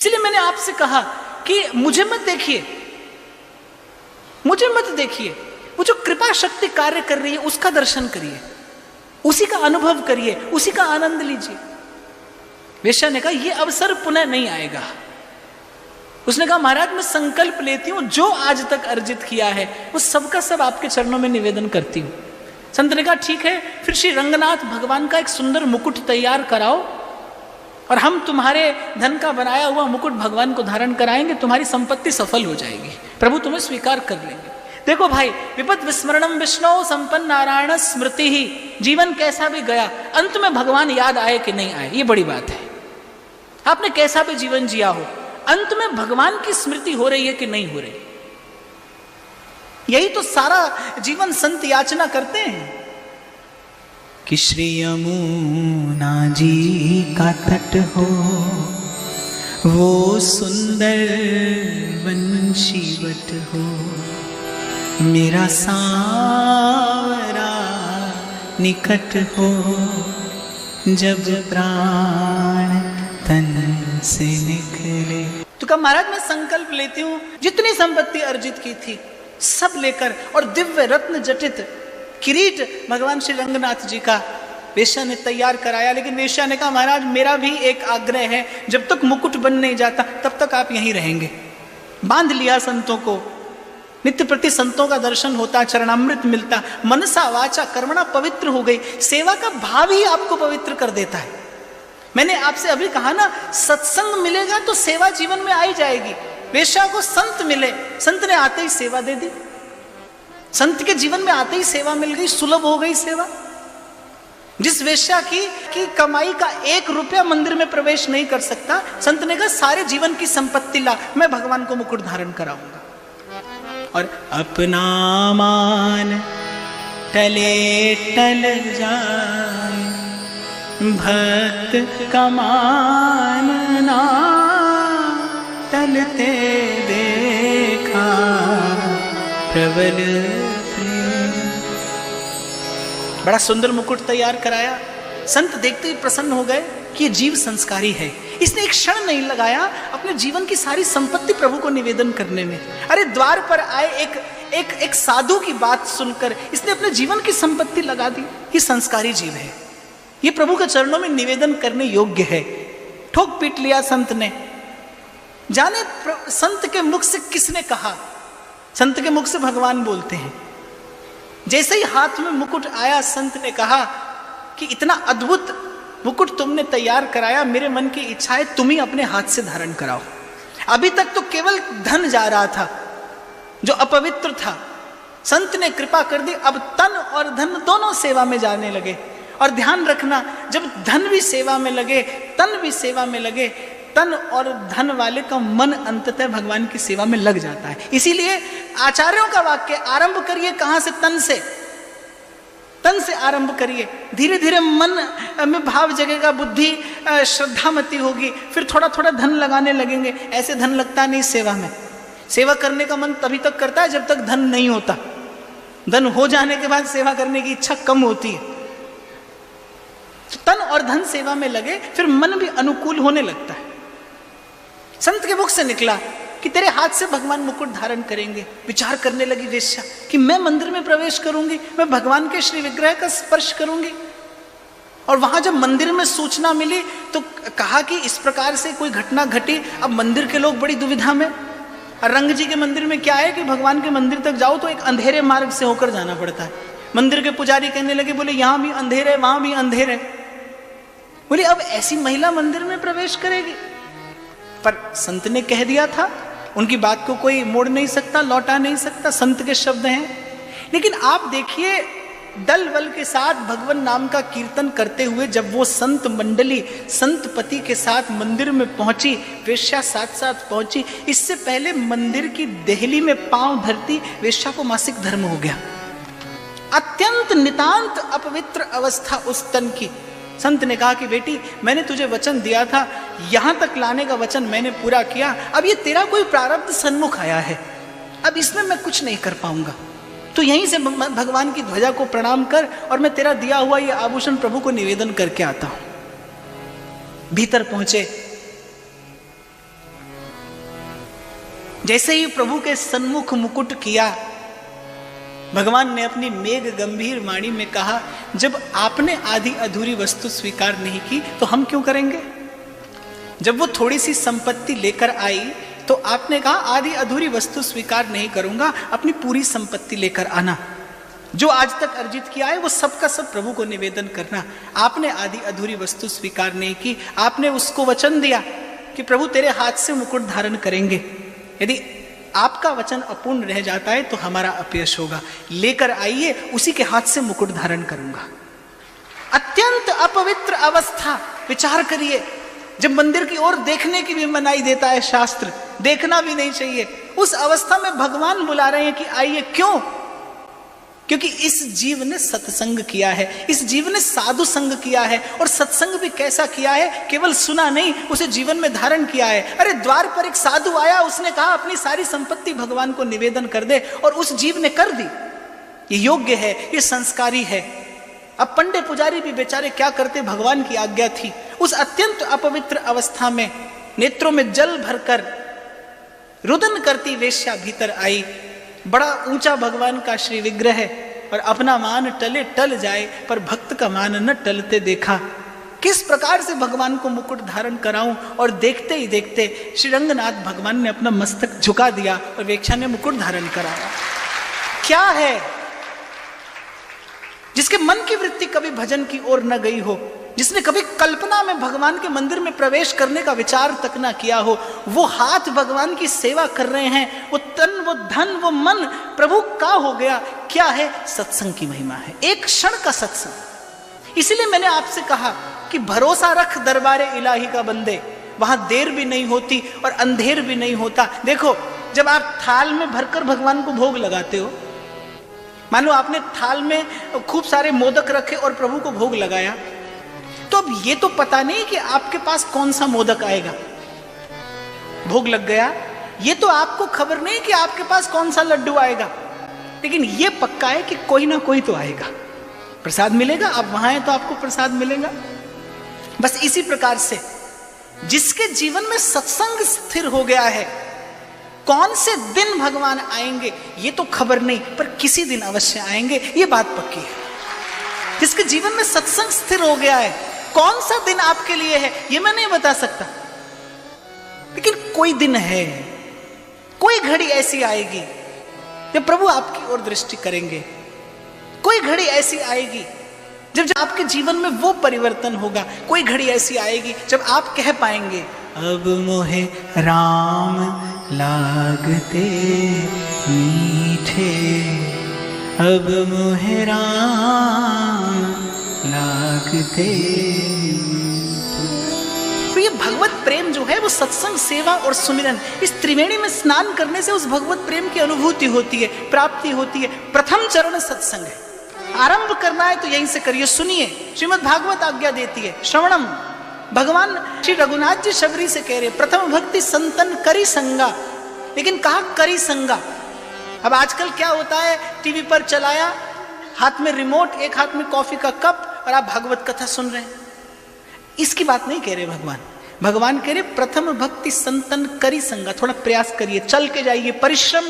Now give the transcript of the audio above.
इसलिए मैंने आपसे कहा कि मुझे मत देखिए, मुझे मत देखिए, वो जो कृपा शक्ति कार्य कर रही है उसका दर्शन करिए, उसी का अनुभव करिए, उसी का आनंद लीजिए। वेश्या ने कहा यह अवसर पुनः नहीं आएगा। उसने कहा महाराज मैं संकल्प लेती हूं जो आज तक अर्जित किया है वो सबका सब आपके चरणों में निवेदन करती हूं। संत ने कहा ठीक है, फिर श्री रंगनाथ भगवान का एक सुंदर मुकुट तैयार कराओ और हम तुम्हारे धन का बनाया हुआ मुकुट भगवान को धारण कराएंगे, तुम्हारी संपत्ति सफल हो जाएगी, प्रभु तुम्हें स्वीकार कर लेंगे। देखो भाई, विपद विस्मरणम विष्णु संपन्न नारायण स्मृति ही, जीवन कैसा भी गया अंत में भगवान याद आए कि नहीं आए, ये बड़ी बात है। आपने कैसा भी जीवन जिया हो, अंत में भगवान की स्मृति हो रही है कि नहीं हो रही, यही तो सारा जीवन संत याचना करते हैं कि श्री यमुना जी का तट हो, वो सुंदर वंशीवट हो, मेरा सावरा निकट हो, जब प्राण तन से निकले। तो कहा महाराज मैं संकल्प लेती हूं जितनी संपत्ति अर्जित की थी सब लेकर, और दिव्य रत्न जटित किरीट भगवान श्री रंगनाथ जी का वेश्या ने तैयार कराया। लेकिन वेश्या ने कहा महाराज मेरा भी एक आग्रह है, जब तक मुकुट बन नहीं जाता तब तक आप यहीं रहेंगे। बांध लिया संतों को, नित्य प्रति संतों का दर्शन होता, चरणामृत मिलता, मनसा वाचा कर्मणा पवित्र हो गई। सेवा का भाव ही आपको पवित्र कर देता है। मैंने आपसे अभी कहा ना, सत्संग मिलेगा तो सेवा जीवन में आई जाएगी। वेश्या को संत मिले, संत ने आते ही सेवा दे दी, संत के जीवन में आते ही सेवा मिल गई, सुलभ हो गई सेवा। जिस वेश्या की कमाई का 1 रुपया मंदिर में प्रवेश नहीं कर सकता, संत ने कहा सारे जीवन की संपत्ति ला, मैं भगवान को मुकुट धारण कराऊंगा। और अपना मान टले टल जाए, भक्त का मान ना टलते देखा, प्रबल बड़ा सुंदर मुकुट तैयार कराया। संत देखते ही प्रसन्न हो गए कि ये जीव संस्कारी है। इसने एक क्षण नहीं लगाया अपने जीवन की सारी संपत्ति प्रभु को निवेदन करने में। अरे द्वार पर आए एक साधु की बात सुनकर इसने अपने जीवन की संपत्ति लगा दी। ये संस्कारी जीव है, ये प्रभु के चरणों में निवेदन करने योग्य है। ठोक पीट लिया संत ने। जाने संत के मुख से किसने कहा? संत के मुख से भगवान बोलते हैं। जैसे ही हाथ में मुकुट आया, संत ने कहा कि इतना अद्भुत मुकुट तुमने तैयार कराया, मेरे मन की इच्छा है तुम ही अपने हाथ से धारण कराओ। अभी तक तो केवल धन जा रहा था जो अपवित्र था, संत ने कृपा कर दी, अब तन और धन दोनों सेवा में जाने लगे। और ध्यान रखना, जब धन भी सेवा में लगे, तन भी सेवा में लगे, तन और धन वाले का मन अंततः भगवान की सेवा में लग जाता है। इसीलिए आचार्यों का वाक्य, आरंभ करिए कहां से? तन से। तन से आरंभ करिए, धीरे धीरे मन में भाव जगेगा, बुद्धि श्रद्धामती होगी, फिर थोड़ा थोड़ा धन लगाने लगेंगे। ऐसे धन लगता नहीं सेवा में। सेवा करने का मन तभी तक करता है जब तक धन नहीं होता। धन हो जाने के बाद सेवा करने की इच्छा कम होती है। तन और धन सेवा में लगे, फिर मन भी अनुकूल होने लगता है। संत के मुख से निकला कि तेरे हाथ से भगवान मुकुट धारण करेंगे। विचार करने लगी वेश्या कि मैं मंदिर में प्रवेश करूंगी, मैं भगवान के श्री विग्रह का स्पर्श करूंगी। और वहां जब मंदिर में सूचना मिली तो कहा कि इस प्रकार से कोई घटना घटी। अब मंदिर के लोग बड़ी दुविधा में। रंग जी के मंदिर में क्या है कि भगवान के मंदिर तक जाओ तो एक अंधेरे मार्ग से होकर जाना पड़ता है। मंदिर के पुजारी कहने लगे, बोले यहां भी अंधेरे, वहां भी अंधेरे। बोले अब ऐसी महिला मंदिर में प्रवेश करेगी? पर संत ने कह दिया था, उनकी बात को कोई मोड़ नहीं सकता, लौटा नहीं सकता, संत के शब्द हैं। लेकिन आप देखिए, दल बल के साथ भगवान नाम का कीर्तन करते हुए जब वो संत मंडली संत पति के साथ मंदिर में पहुंची, वेश्या साथ साथ पहुंची। इससे पहले मंदिर की देहली में पांव धरती वेश्या को मासिक धर्म हो गया। अत्यंत नितांत अपवित्र अवस्था उस तन की। संत ने कहा कि बेटी, मैंने तुझे वचन दिया था, यहां तक लाने का वचन मैंने पूरा किया। अब ये तेरा कोई प्रारब्ध सन्मुख आया है, अब इसमें मैं कुछ नहीं कर पाऊंगा। तो यहीं से भगवान की ध्वजा को प्रणाम कर और मैं तेरा दिया हुआ ये आभूषण प्रभु को निवेदन करके आता हूं। भीतर पहुंचे, जैसे ही प्रभु के सन्मुख मुकुट किया, भगवान ने अपनी मेघ गंभीर वाणी में कहा, जब आपने आधी अधूरी वस्तु स्वीकार नहीं की तो हम क्यों करेंगे? जब वो थोड़ी सी संपत्ति लेकर आई तो आपने कहा आधी अधूरी वस्तु स्वीकार नहीं करूंगा, अपनी पूरी संपत्ति लेकर आना। जो आज तक अर्जित किया है वो सब का सब प्रभु को निवेदन करना। आपने आधी अधूरी वस्तु स्वीकार नहीं की, आपने उसको वचन दिया कि प्रभु तेरे हाथ से मुकुट धारण करेंगे। यदि आपका वचन अपूर्ण रह जाता है तो हमारा अपयश होगा। लेकर आइए, उसी के हाथ से मुकुट धारण करूंगा। अत्यंत अपवित्र अवस्था, विचार करिए। जब मंदिर की ओर देखने की भी मनाही देता है शास्त्र, देखना भी नहीं चाहिए, उस अवस्था में भगवान बुला रहे हैं कि आइए। क्यों? क्योंकि इस जीव ने सत्संग किया है, इस जीव ने साधु संग किया है। और सत्संग भी कैसा किया है? केवल सुना नहीं, उसे जीवन में धारण किया है। अरे द्वार पर एक साधु आया, उसने कहा अपनी सारी संपत्ति भगवान को निवेदन कर दे, और उस जीव ने कर दी। ये योग्य है, ये संस्कारी है। अब पंडे पुजारी भी बेचारे क्या करते? भगवान की आज्ञा थी। उस अत्यंत अपवित्र अवस्था में नेत्रों में जल भरकर रुदन करती वेश्या भीतर आई। बड़ा ऊंचा भगवान का श्री विग्रह है, और अपना मान टले टल जाए पर भक्त का मान न टलते देखा। किस प्रकार से भगवान को मुकुट धारण कराऊं? और देखते ही देखते श्री रंगनाथ भगवान ने अपना मस्तक झुका दिया और वेश्या ने मुकुट धारण कराया। क्या है? जिसके मन की वृत्ति कभी भजन की ओर न गई हो, जिसने कभी कल्पना में भगवान के मंदिर में प्रवेश करने का विचार तक ना किया हो, वो हाथ भगवान की सेवा कर रहे हैं, वो तन, वो धन, वो मन प्रभु का हो गया। क्या है? सत्संग की महिमा है, एक क्षण का सत्संग। इसलिए मैंने आपसे कहा कि भरोसा रख दरबारे इलाही का बंदे, वहां देर भी नहीं होती और अंधेर भी नहीं होता। देखो, जब आप थाल में भरकर भगवान को भोग लगाते हो, मान लो आपने थाल में खूब सारे मोदक रखे और प्रभु को भोग लगाया, तो अब ये तो पता नहीं कि आपके पास कौन सा मोदक आएगा। भोग लग गया, ये तो आपको खबर नहीं कि आपके पास कौन सा लड्डू आएगा, लेकिन ये पक्का है कि कोई ना कोई तो आएगा, प्रसाद मिलेगा। आप वहां हैं तो आपको प्रसाद मिलेगा। बस इसी प्रकार से जिसके जीवन में सत्संग स्थिर हो गया है, कौन से दिन भगवान आएंगे ये तो खबर नहीं, पर किसी दिन अवश्य आएंगे, ये बात पक्की है। जिसके जीवन में सत्संग स्थिर हो गया है, कौन सा दिन आपके लिए है ये मैं नहीं बता सकता, लेकिन कोई दिन है, कोई घड़ी ऐसी आएगी जब प्रभु आपकी ओर दृष्टि करेंगे। कोई घड़ी ऐसी आएगी जब आपके जीवन में वो परिवर्तन होगा। कोई घड़ी ऐसी आएगी जब आप कह पाएंगे, अब मोहे राम लागते मीठे, अब मोहे राम लागते। तो ये भगवत प्रेम जो है वो सत्संग, सेवा और सुमिरन, इस त्रिवेणी में स्नान करने से उस भगवत प्रेम की अनुभूति होती है, प्राप्ति होती है। प्रथम चरण सत्संग है। आरंभ करना है तो यहीं से करिए। सुनिए, श्रीमद् भागवत आज्ञा देती है, श्रवणम। भगवान श्री रघुनाथ जी शबरी से कह रहे, प्रथम भक्ति संतन करी संगा, लेकिन कहा करी संगा। अब आजकल क्या होता है, टीवी पर चलाया, हाथ में रिमोट, एक हाथ में कॉफी का कप, और आप भागवत कथा सुन रहे हैं। इसकी बात नहीं कह रहे भगवान। भगवान कह रहे प्रथम भक्ति संतन करी संगा। थोड़ा प्रयास करिए, चल के जाइए, परिश्रम